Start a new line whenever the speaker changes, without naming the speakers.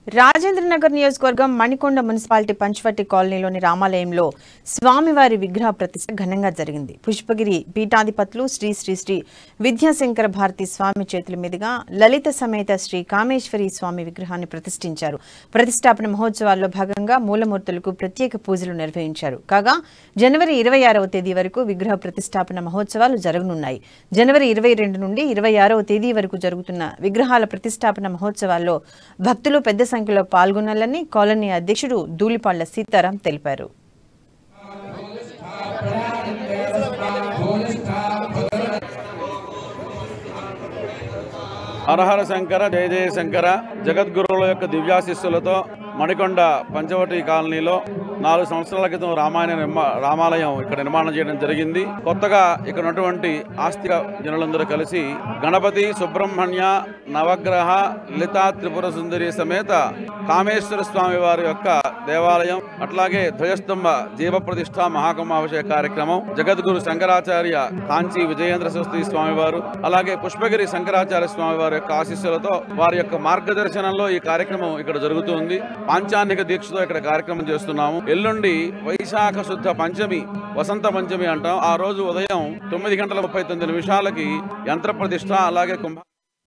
రాజేంద్రనగర్ నియోజకవర్గం మణికొండ మున్సిపాలిటీ పంచవటి కాలనీలోని రామాలయంలో స్వామివారి విగ్రహ ప్రతిష్ఠ ఘనంగా జరిగింది. పుష్పగిరి పీఠాధిపతులు శ్రీ శ్రీ శ్రీ విద్యాశంకర భారతి స్వామి చేతుల మీదుగా లలిత సమేత శ్రీ కామేశ్వరి స్వామి విగ్రహాన్ని ప్రతిష్ఠించారు. ప్రతిష్టాపన మహోత్సవాల్లో భాగంగా మూలమూర్తులకు ప్రత్యేక పూజలు నిర్వహించారు. కాగా జనవరి 26వ తేదీ వరకు విగ్రహ ప్రతిష్టాపన మహోత్సవాలు జరగనున్నాయి. జనవరి 22 నుండి 26వ తేదీ వరకు జరుగుతున్న విగ్రహాల ప్రతిష్టాపన మహోత్సవాల్లో భక్తులు పెద్ద సంఖ్యలో పాల్గొనాలని కాలనీ అధ్యక్షుడు ధూళిపాళ్ల సీతారాం తెలిపారు.
హరహర శంకర జయ జయ శంకర జగద్గురువుల యొక్క దివ్యాశిస్సులతో మణికొండ పంచవటి కాలనీలో 4 సంవత్సరాల క్రితం రామాలయం ఇక్కడ నిర్మాణం చేయడం జరిగింది. కొత్తగా ఇక్కడ ఉన్నటువంటి ఆస్తిక జనులందరూ కలిసి గణపతి, సుబ్రహ్మణ్య, నవగ్రహ, లలితా త్రిపుర సుందరి సమేత కామేశ్వర స్వామి వారి యొక్క దేవాలయం, అట్లాగే ధ్వజస్తంభ జీవ ప్రతిష్ఠ మహాకుంభాభిషేక కార్యక్రమం, జగద్గురు శంకరాచార్య కాంచి విజయేంద్ర సరస్వతి స్వామి వారు, అలాగే పుష్పగిరి శంకరాచార్య స్వామి వారి యొక్క ఆశీస్సులతో వారి యొక్క మార్గదర్శనంలో ఈ కార్యక్రమం ఇక్కడ జరుగుతుంది. పాంచాన్నిక దీక్షతో ఇక్కడ కార్యక్రమం చేస్తున్నాము. ఎల్లుండి వైశాఖ శుద్ధ పంచమి, వసంత పంచమి అంటాం. ఆ రోజు ఉదయం 9:39 యంత్ర ప్రతిష్ఠ, అలాగే కుంభ